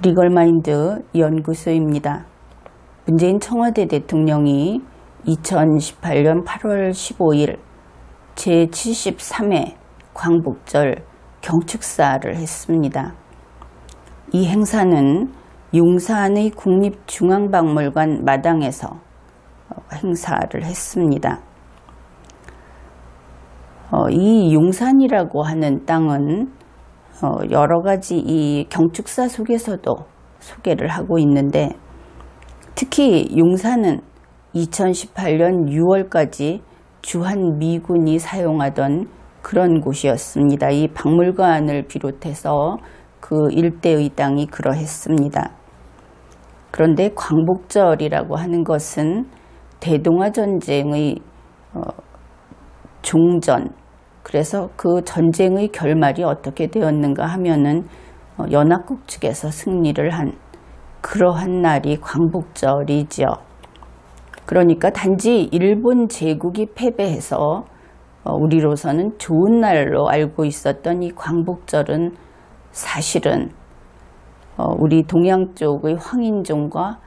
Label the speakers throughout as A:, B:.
A: 리걸마인드 연구소입니다. 문재인 청와대 대통령이 2018년 8월 15일 제73회 광복절 경축사를 했습니다. 이 행사는 용산의 국립중앙박물관 마당에서 행사를 했습니다. 이 용산이라고 하는 땅은 여러 가지 이 경축사 속에서도 소개를 하고 있는데, 특히 용산은 2018년 6월까지 주한미군이 사용하던 그런 곳이었습니다. 이 박물관을 비롯해서 그 일대의 땅이 그러했습니다. 그런데 광복절이라고 하는 것은 대동아전쟁의 종전, 그래서 그 전쟁의 결말이 어떻게 되었는가 하면은 연합국 측에서 승리를 한 그러한 날이 광복절이지요. 그러니까 단지 일본 제국이 패배해서 우리로서는 좋은 날로 알고 있었던 이 광복절은 사실은 우리 동양 쪽의 황인종과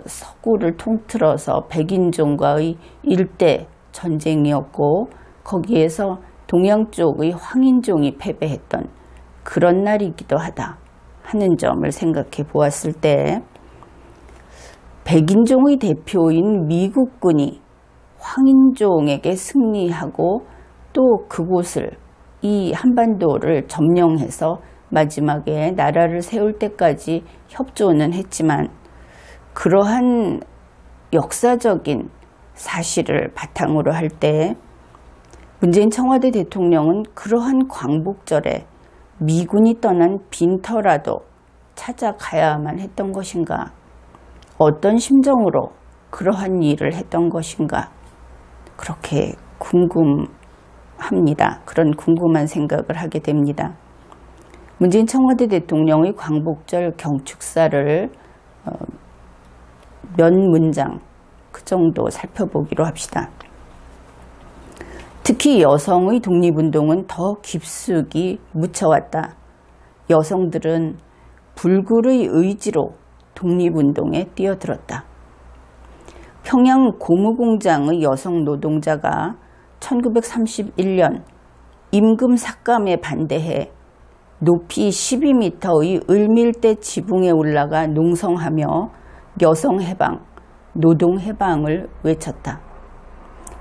A: 서구를 통틀어서 백인종과의 일대 전쟁이었고, 거기에서 동양 쪽의 황인종이 패배했던 그런 날이기도 하다 하는 점을 생각해 보았을 때, 백인종의 대표인 미국군이 황인종에게 승리하고 또 그곳을, 이 한반도를 점령해서 마지막에 나라를 세울 때까지 협조는 했지만, 그러한 역사적인 사실을 바탕으로 할 때 문재인 청와대 대통령은 그러한 광복절에 미군이 떠난 빈터라도 찾아가야만 했던 것인가? 어떤 심정으로 그러한 일을 했던 것인가? 그렇게 궁금합니다. 그런 궁금한 생각을 하게 됩니다. 문재인 청와대 대통령의 광복절 경축사를 몇 문장 그 정도 살펴보기로 합시다. 특히 여성의 독립운동은 더 깊숙이 묻혀왔다. 여성들은 불굴의 의지로 독립운동에 뛰어들었다. 평양 고무공장의 여성 노동자가 1931년 임금 삭감에 반대해 높이 12m의 을밀대 지붕에 올라가 농성하며 여성해방, 노동해방을 외쳤다.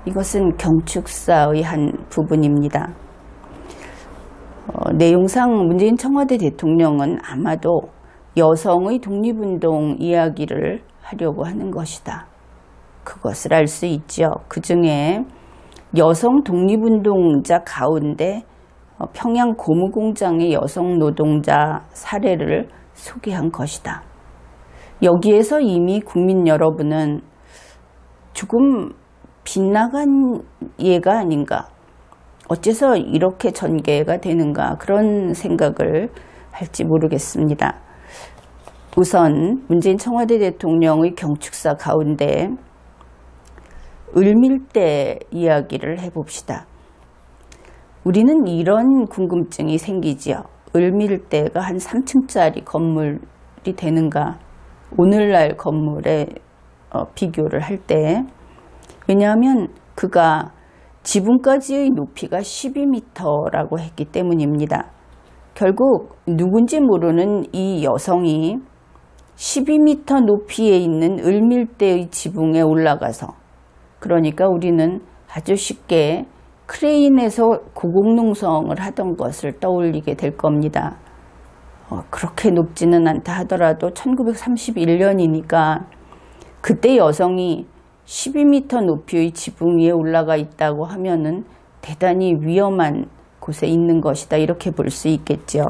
A: 이것은 경축사의 한 부분입니다. 내용상 문재인 청와대 대통령은 아마도 여성의 독립운동 이야기를 하려고 하는 것이다. 그것을 알 수 있죠. 그 중에 여성 독립운동자 가운데 평양 고무공장의 여성 노동자 사례를 소개한 것이다. 여기에서 이미 국민 여러분은 조금 빗나간 예가 아닌가, 어째서 이렇게 전개가 되는가, 그런 생각을 할지 모르겠습니다. 우선 문재인 청와대 대통령의 경축사 가운데 을밀대 이야기를 해봅시다. 우리는 이런 궁금증이 생기지요. 을밀대가 한 3층짜리 건물이 되는가, 오늘날 건물에 비교를 할 때. 왜냐하면 그가 지붕까지의 높이가 12m라고 했기 때문입니다. 결국 누군지 모르는 이 여성이 12m 높이에 있는 을밀대의 지붕에 올라가서, 그러니까 우리는 아주 쉽게 크레인에서 고공농성을 하던 것을 떠올리게 될 겁니다. 그렇게 높지는 않다 하더라도 1931년이니까 그때 여성이 12m 높이의 지붕 위에 올라가 있다고 하면은 대단히 위험한 곳에 있는 것이다, 이렇게 볼 수 있겠죠.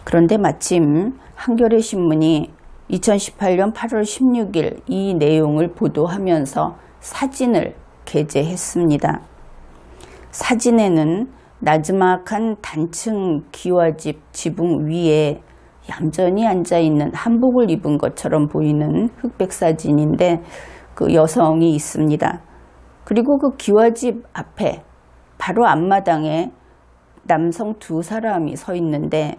A: 그런데 마침 한겨레 신문이 2018년 8월 16일 이 내용을 보도하면서 사진을 게재했습니다. 사진에는 나지막한 단층 기와집 지붕 위에 얌전히 앉아있는 한복을 입은 것처럼 보이는 흑백 사진인데, 그 여성이 있습니다. 그리고 그 기와집 앞에 바로 앞마당에 남성 두 사람이 서 있는데,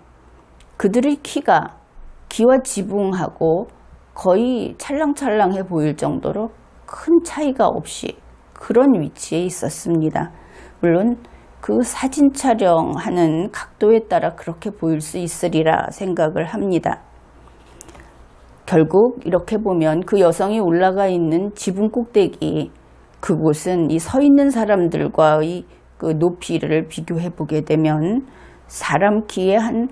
A: 그들의 기와 지붕하고 거의 찰랑찰랑해 보일 정도로 큰 차이가 없이 그런 위치에 있었습니다. 물론 그 사진 촬영하는 각도에 따라 그렇게 보일 수 있으리라 생각을 합니다. 결국 이렇게 보면 그 여성이 올라가 있는 지붕 꼭대기, 그곳은 이 서 있는 사람들과의 그 높이를 비교해 보게 되면 사람 키의 한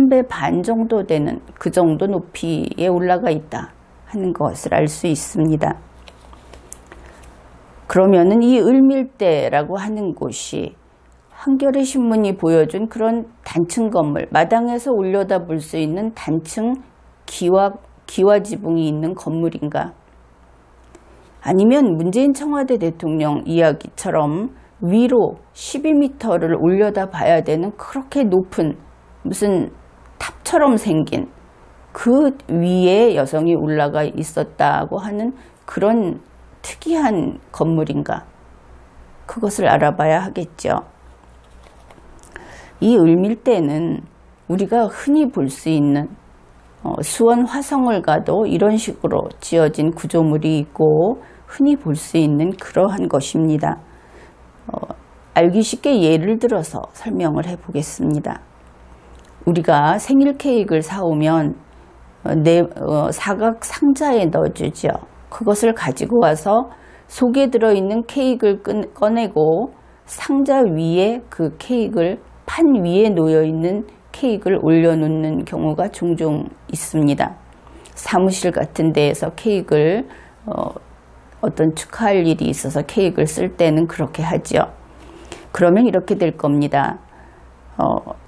A: 배 반 정도 되는 그 정도 높이에 올라가 있다 하는 것을 알 수 있습니다. 그러면은 이 을밀대라고 하는 곳이 한겨레 신문이 보여준 그런 단층 건물, 마당에서 올려다볼 수 있는 단층 기와 지붕이 있는 건물인가? 아니면 문재인 청와대 대통령 이야기처럼 위로 12m를 올려다 봐야 되는 그렇게 높은 무슨 탑처럼 생긴 그 위에 여성이 올라가 있었다고 하는 그런 특이한 건물인가? 그것을 알아봐야 하겠죠. 이 을밀대는 우리가 흔히 볼 수 있는 수원 화성을 가도 이런 식으로 지어진 구조물이 있고 흔히 볼 수 있는 그러한 것입니다. 알기 쉽게 예를 들어서 설명을 해보겠습니다. 우리가 생일 케이크를 사오면 사각 상자에 넣어주죠. 그것을 가지고 와서 속에 들어있는 케이크를 꺼내고 상자 위에 그 케이크를 판 위에 놓여있는 케이크를 올려놓는 경우가 종종 있습니다. 사무실 같은 데에서 케이크를 어떤 축하할 일이 있어서 케이크를 쓸 때는 그렇게 하죠. 그러면 이렇게 될 겁니다.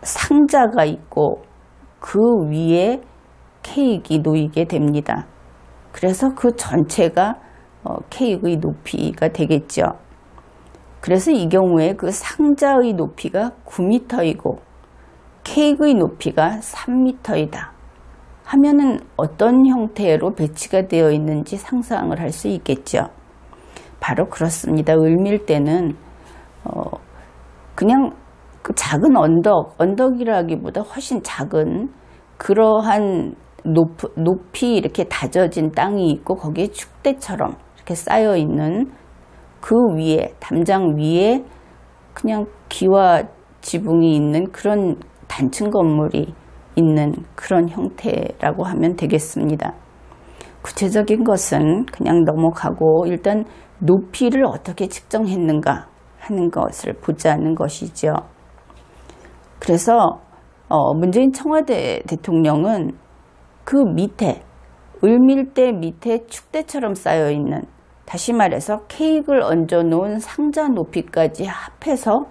A: 상자가 있고 그 위에 케이크가 놓이게 됩니다. 그래서 그 전체가 케이크의 높이가 되겠죠. 그래서 이 경우에 그 상자의 높이가 9m이고 케이크의 높이가 3m이다 하면은 어떤 형태로 배치가 되어 있는지 상상을 할 수 있겠죠. 바로 그렇습니다. 을밀대는 그냥 그 작은 언덕이라기보다 훨씬 작은 그러한 높이 이렇게 다져진 땅이 있고 거기에 축대처럼 이렇게 쌓여 있는 그 위에 담장 위에 그냥 기와 지붕이 있는 그런 단층 건물이 있는 그런 형태라고 하면 되겠습니다. 구체적인 것은 그냥 넘어가고 일단 높이를 어떻게 측정했는가 하는 것을 보자는 것이죠. 그래서 문재인 청와대 대통령은 그 밑에 을밀대 밑에 축대처럼 쌓여있는, 다시 말해서 케이크를 얹어놓은 상자 높이까지 합해서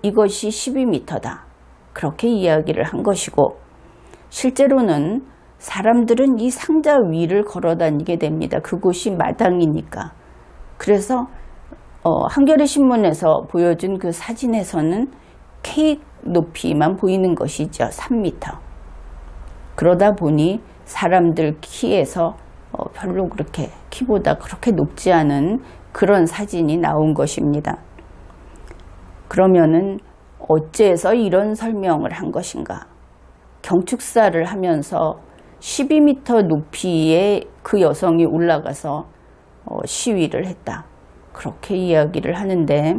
A: 이것이 12m다. 그렇게 이야기를 한 것이고, 실제로는 사람들은 이 상자 위를 걸어 다니게 됩니다. 그곳이 마당이니까. 그래서 한겨레 신문에서 보여준 그 사진에서는 케이크 높이만 보이는 것이죠. 3m. 그러다 보니 사람들 키에서 별로 그렇게 키보다 그렇게 높지 않은 그런 사진이 나온 것입니다. 그러면은 어째서 이런 설명을 한 것인가? 경축사를 하면서 12m 높이에 그 여성이 올라가서 시위를 했다. 그렇게 이야기를 하는데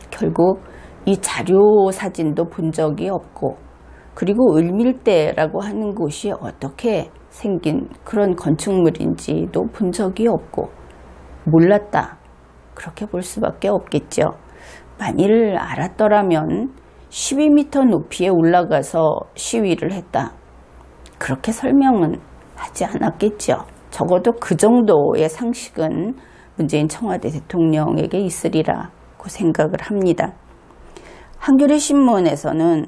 A: 결국 이 자료 사진도 본 적이 없고, 그리고 을밀대라고 하는 곳이 어떻게 생긴 그런 건축물인지도 본 적이 없고 몰랐다. 그렇게 볼 수밖에 없겠죠. 만일 알았더라면 12m 높이에 올라가서 시위를 했다. 그렇게 설명은 하지 않았겠죠. 적어도 그 정도의 상식은 문재인 청와대 대통령에게 있으리라고 생각을 합니다. 한겨레 신문에서는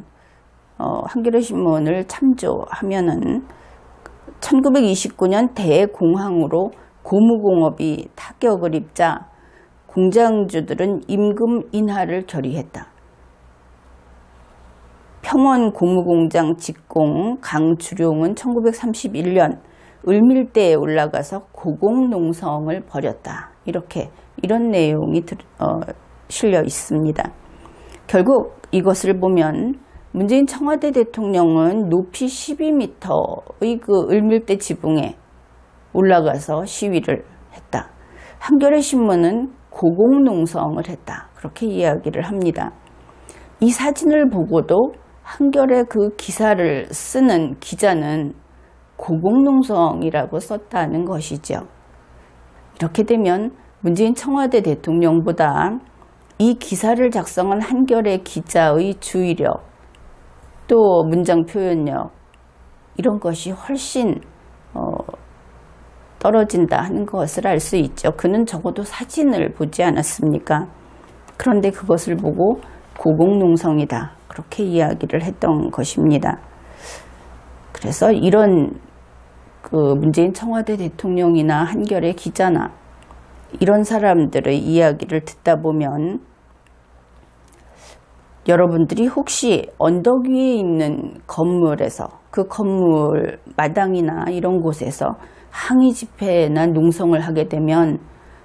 A: 한겨레 신문을 참조하면은 1929년 대공황으로 고무공업이 타격을 입자 공장주들은 임금 인하를 결의했다. 평원 고무공장 직공 강주룡은 1931년 을밀대에 올라가서 고공농성을 벌였다. 이런 내용이 실려 있습니다. 결국 이것을 보면 문재인 청와대 대통령은 높이 12m의 그 을밀대 지붕에 올라가서 시위를 했다. 한겨레 신문은 고공농성을 했다. 그렇게 이야기를 합니다. 이 사진을 보고도 한겨레 그 기사를 쓰는 기자는 고공농성이라고 썼다는 것이죠. 이렇게 되면 문재인 청와대 대통령보다 이 기사를 작성한 한겨레 기자의 주의력, 또 문장 표현력, 이런 것이 훨씬 떨어진다 하는 것을 알 수 있죠. 그는 적어도 사진을 보지 않았습니까? 그런데 그것을 보고 고공농성이다, 그렇게 이야기를 했던 것입니다. 그래서 이런 그 문재인 청와대 대통령이나 한겨레 기자나 이런 사람들의 이야기를 듣다 보면 여러분들이 혹시 언덕 위에 있는 건물에서, 그 건물 마당이나 이런 곳에서 항의 집회나 농성을 하게 되면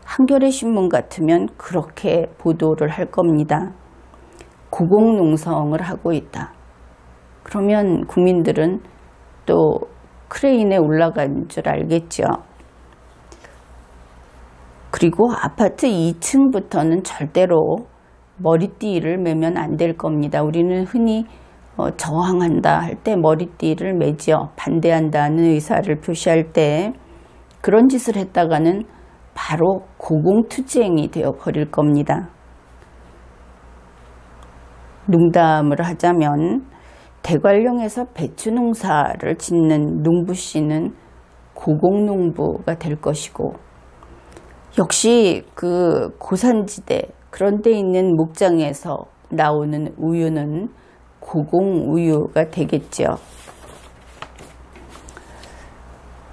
A: 한겨레 신문 같으면 그렇게 보도를 할 겁니다. 고공농성을 하고 있다. 그러면 국민들은 또 크레인에 올라간 줄 알겠죠. 그리고 아파트 2층부터는 절대로 머리띠를 매면 안 될 겁니다. 우리는 흔히 저항한다 할 때 머리띠를 매죠. 반대한다는 의사를 표시할 때 그런 짓을 했다가는 바로 고공투쟁이 되어 버릴 겁니다. 농담을 하자면 대관령에서 배추 농사를 짓는 농부씨는 고공농부가 될 것이고, 역시 그 고산지대 그런 데 있는 목장에서 나오는 우유는 고공우유가 되겠죠.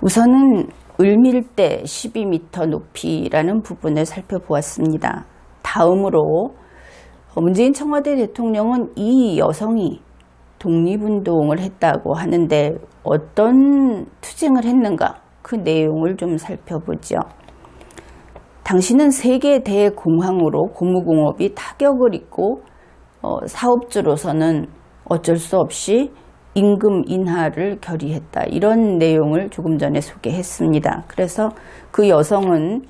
A: 우선은 을밀대 12m 높이라는 부분을 살펴보았습니다. 다음으로 문재인 청와대 대통령은 이 여성이 독립운동을 했다고 하는데 어떤 투쟁을 했는가, 그 내용을 좀 살펴보죠. 당시는 세계 대공황으로 고무공업이 타격을 입고 사업주로서는 어쩔 수 없이 임금 인하를 결의했다. 이런 내용을 조금 전에 소개했습니다. 그래서 그 여성은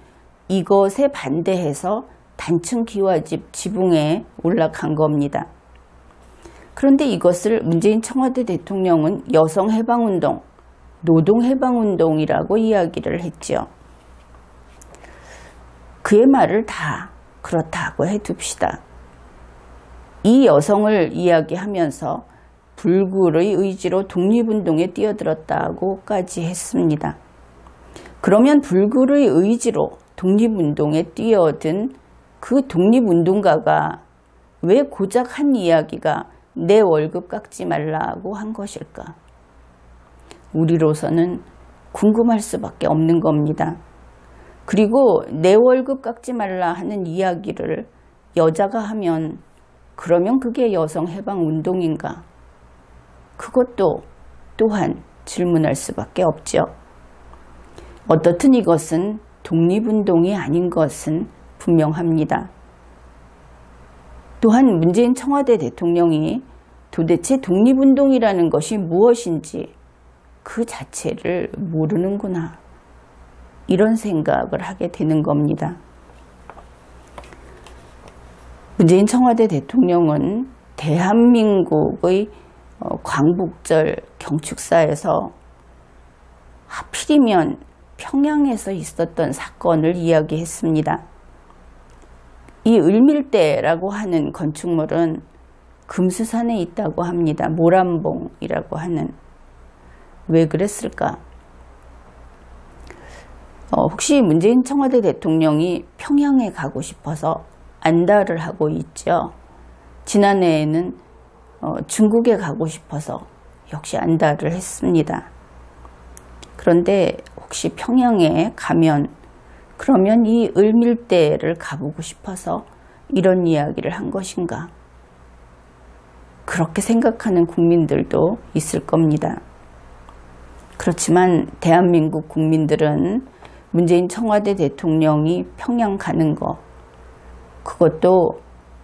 A: 이것에 반대해서 단층 기와집 지붕에 올라간 겁니다. 그런데 이것을 문재인 청와대 대통령은 여성해방운동, 노동해방운동이라고 이야기를 했죠. 그의 말을 다 그렇다고 해둡시다. 이 여성을 이야기하면서 불굴의 의지로 독립운동에 뛰어들었다고까지 했습니다. 그러면 불굴의 의지로 독립운동에 뛰어든 그 독립운동가가 왜 고작 한 이야기가 내 월급 깎지 말라고 한 것일까? 우리로서는 궁금할 수밖에 없는 겁니다. 그리고 내 월급 깎지 말라 하는 이야기를 여자가 하면 그러면 그게 여성해방운동인가? 그것도 또한 질문할 수밖에 없죠. 어떻든 이것은 독립운동이 아닌 것은 분명합니다. 또한 문재인 청와대 대통령이 도대체 독립운동이라는 것이 무엇인지 그 자체를 모르는구나, 이런 생각을 하게 되는 겁니다. 문재인 청와대 대통령은 대한민국의 광복절 경축사에서 하필이면 평양에서 있었던 사건을 이야기했습니다. 이 을밀대라고 하는 건축물은 금수산에 있다고 합니다. 모란봉이라고 하는. 왜 그랬을까? 혹시 문재인 청와대 대통령이 평양에 가고 싶어서 안달을 하고 있죠. 지난해에는 중국에 가고 싶어서 역시 안달을 했습니다. 그런데 혹시 평양에 가면 그러면 이 을밀대를 가보고 싶어서 이런 이야기를 한 것인가? 그렇게 생각하는 국민들도 있을 겁니다. 그렇지만 대한민국 국민들은 문재인 청와대 대통령이 평양 가는 거, 그것도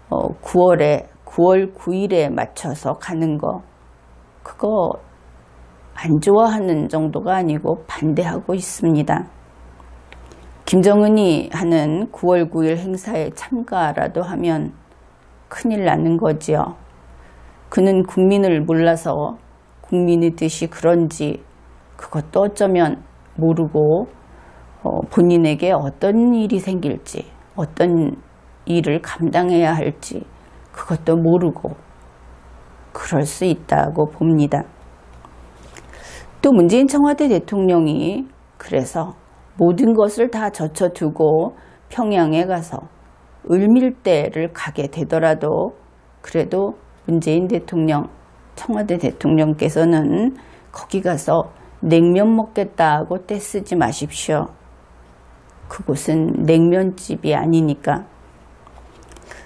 A: 9월에 9월 9일에 맞춰서 가는 거, 그거 안 좋아하는 정도가 아니고 반대하고 있습니다. 김정은이 하는 9월 9일 행사에 참가라도 하면 큰일 나는 거지요. 그는 국민을 몰라서 국민의 뜻이 그런지 그것도 어쩌면 모르고 본인에게 어떤 일이 생길지, 어떤 일을 감당해야 할지 그것도 모르고 그럴 수 있다고 봅니다. 또 문재인 청와대 대통령이 그래서 모든 것을 다 젖혀두고 평양에 가서 을밀대를 가게 되더라도 그래도 문재인 대통령, 청와대 대통령께서는 거기 가서 냉면 먹겠다고 떼쓰지 마십시오. 그곳은 냉면집이 아니니까.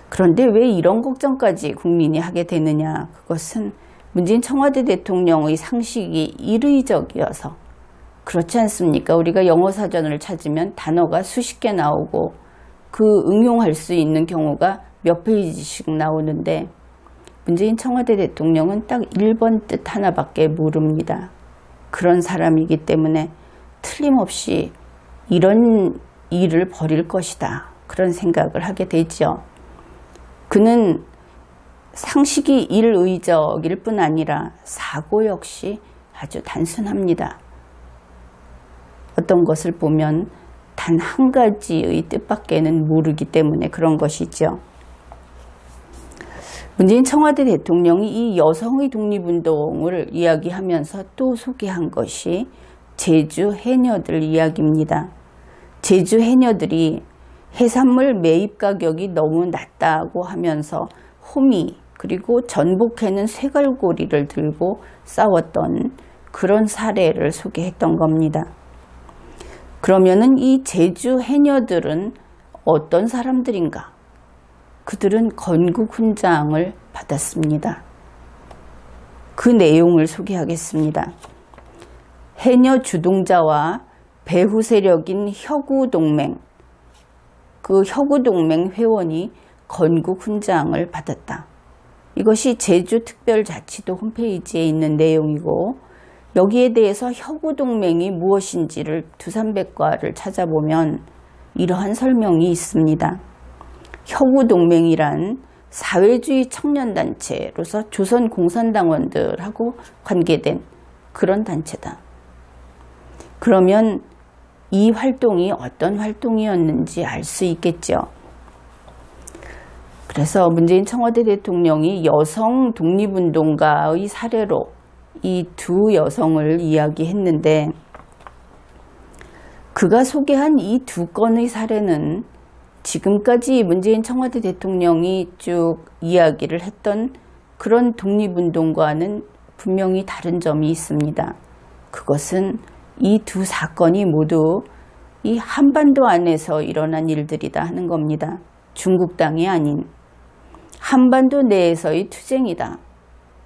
A: 그런데 왜 이런 걱정까지 국민이 하게 되느냐? 그것은 문재인 청와대 대통령의 상식이 일의적이어서 그렇지 않습니까? 우리가 영어 사전을 찾으면 단어가 수십 개 나오고 그 응용할 수 있는 경우가 몇 페이지씩 나오는데 문재인 청와대 대통령은 딱 1번 뜻 하나밖에 모릅니다. 그런 사람이기 때문에 틀림없이 이런 일을 벌일 것이다. 그런 생각을 하게 되죠. 그는 상식이 일의적일 뿐 아니라 사고 역시 아주 단순합니다. 어떤 것을 보면 단 한 가지의 뜻밖에는 모르기 때문에 그런 것이죠. 문재인 청와대 대통령이 이 여성의 독립운동을 이야기하면서 또 소개한 것이 제주 해녀들 이야기입니다. 제주 해녀들이 해산물 매입 가격이 너무 낮다고 하면서 호미 그리고 전복해는 쇠갈고리를 들고 싸웠던 그런 사례를 소개했던 겁니다. 그러면은 이 제주 해녀들은 어떤 사람들인가? 그들은 건국 훈장을 받았습니다. 그 내용을 소개하겠습니다. 해녀 주동자와 배후 세력인 혁우동맹, 그 혁우동맹 회원이 건국 훈장을 받았다. 이것이 제주특별자치도 홈페이지에 있는 내용이고 여기에 대해서 혁우동맹이 무엇인지를 두산백과를 찾아보면 이러한 설명이 있습니다. 혁우동맹이란 사회주의 청년단체로서 조선 공산당원들하고 관계된 그런 단체다. 그러면 이 활동이 어떤 활동이었는지 알 수 있겠죠. 그래서 문재인 청와대 대통령이 여성 독립운동가의 사례로 이 두 여성을 이야기했는데 그가 소개한 이 두 건의 사례는 지금까지 문재인 청와대 대통령이 쭉 이야기를 했던 그런 독립운동과는 분명히 다른 점이 있습니다. 그것은 이 두 사건이 모두 이 한반도 안에서 일어난 일들이다 하는 겁니다. 중국 땅이 아닌 한반도 내에서의 투쟁이다.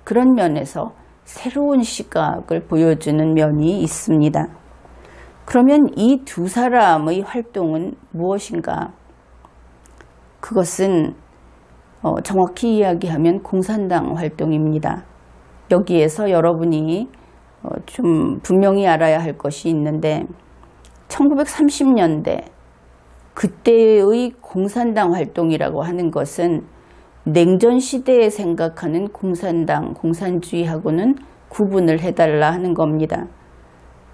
A: 그런 면에서 새로운 시각을 보여주는 면이 있습니다. 그러면 이 두 사람의 활동은 무엇인가? 그것은 정확히 이야기하면 공산당 활동입니다. 여기에서 여러분이 좀 분명히 알아야 할 것이 있는데 1930년대 그때의 공산당 활동이라고 하는 것은 냉전 시대에 생각하는 공산당, 공산주의하고는 구분을 해달라 하는 겁니다.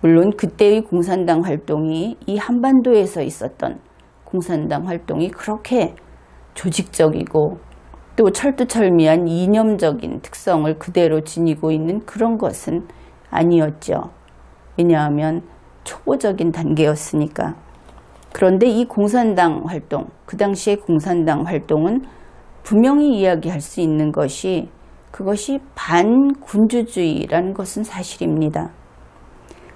A: 물론 그때의 공산당 활동이 이 한반도에서 있었던 공산당 활동이 그렇게 조직적이고 또 철두철미한 이념적인 특성을 그대로 지니고 있는 그런 것은 아니었죠. 왜냐하면 초보적인 단계였으니까. 그런데 이 공산당 활동, 그 당시의 공산당 활동은 분명히 이야기할 수 있는 것이 그것이 반군주주의라는 것은 사실입니다.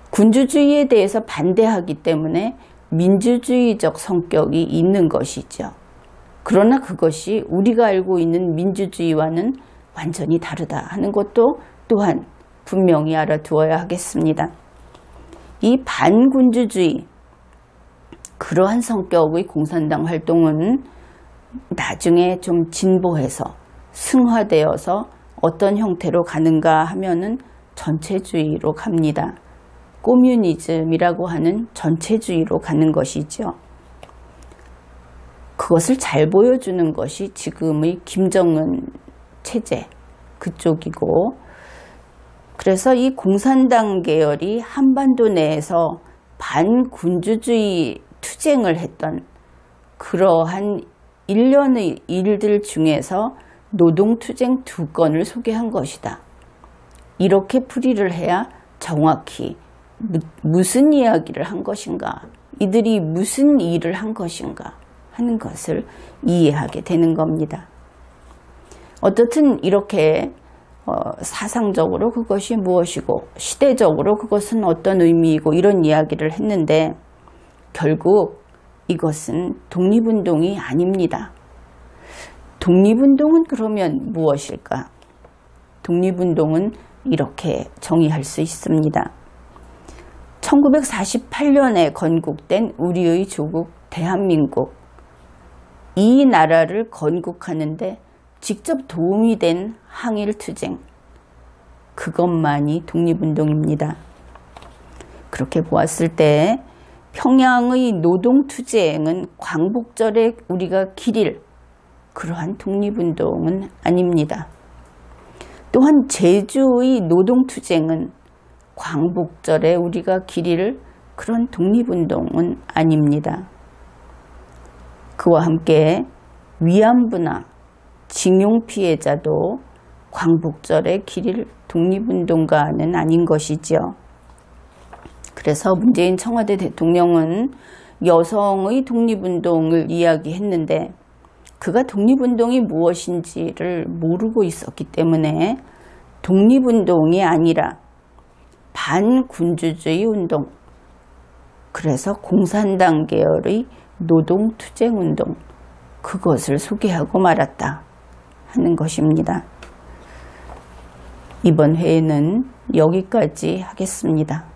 A: 군주주의에 대해서 반대하기 때문에 민주주의적 성격이 있는 것이죠. 그러나 그것이 우리가 알고 있는 민주주의와는 완전히 다르다 하는 것도 또한 분명히 알아두어야 하겠습니다. 이 반군주주의, 그러한 성격의 공산당 활동은 나중에 좀 진보해서 승화되어서 어떤 형태로 가는가 하면은 전체주의로 갑니다. 꼬뮤니즘이라고 하는 전체주의로 가는 것이죠. 그것을 잘 보여주는 것이 지금의 김정은 체제 그쪽이고, 그래서 이 공산당 계열이 한반도 내에서 반군주주의 투쟁을 했던 그러한 일련의 일들 중에서 노동투쟁 2건을 소개한 것이다. 이렇게 풀이를 해야 정확히 무슨 이야기를 한 것인가, 이들이 무슨 일을 한 것인가 하는 것을 이해하게 되는 겁니다. 어떻든 이렇게 사상적으로 그것이 무엇이고 시대적으로 그것은 어떤 의미이고 이런 이야기를 했는데, 결국 이것은 독립운동이 아닙니다. 독립운동은 그러면 무엇일까? 독립운동은 이렇게 정의할 수 있습니다. 1948년에 건국된 우리의 조국 대한민국, 이 나라를 건국하는데 직접 도움이 된 항일투쟁, 그것만이 독립운동입니다. 그렇게 보았을 때 평양의 노동투쟁은 광복절에 우리가 기릴 그러한 독립운동은 아닙니다. 또한 제주의 노동투쟁은 광복절에 우리가 기릴 그런 독립운동은 아닙니다. 그와 함께 위안부나 징용 피해자도 광복절에 기릴 독립운동가는 아닌 것이지요. 그래서 문재인 청와대 대통령은 여성의 독립운동을 이야기했는데, 그가 독립운동이 무엇인지를 모르고 있었기 때문에 독립운동이 아니라 반군주주의 운동, 그래서 공산당 계열의 노동투쟁운동, 그것을 소개하고 말았다 하는 것입니다. 이번 회에는 여기까지 하겠습니다.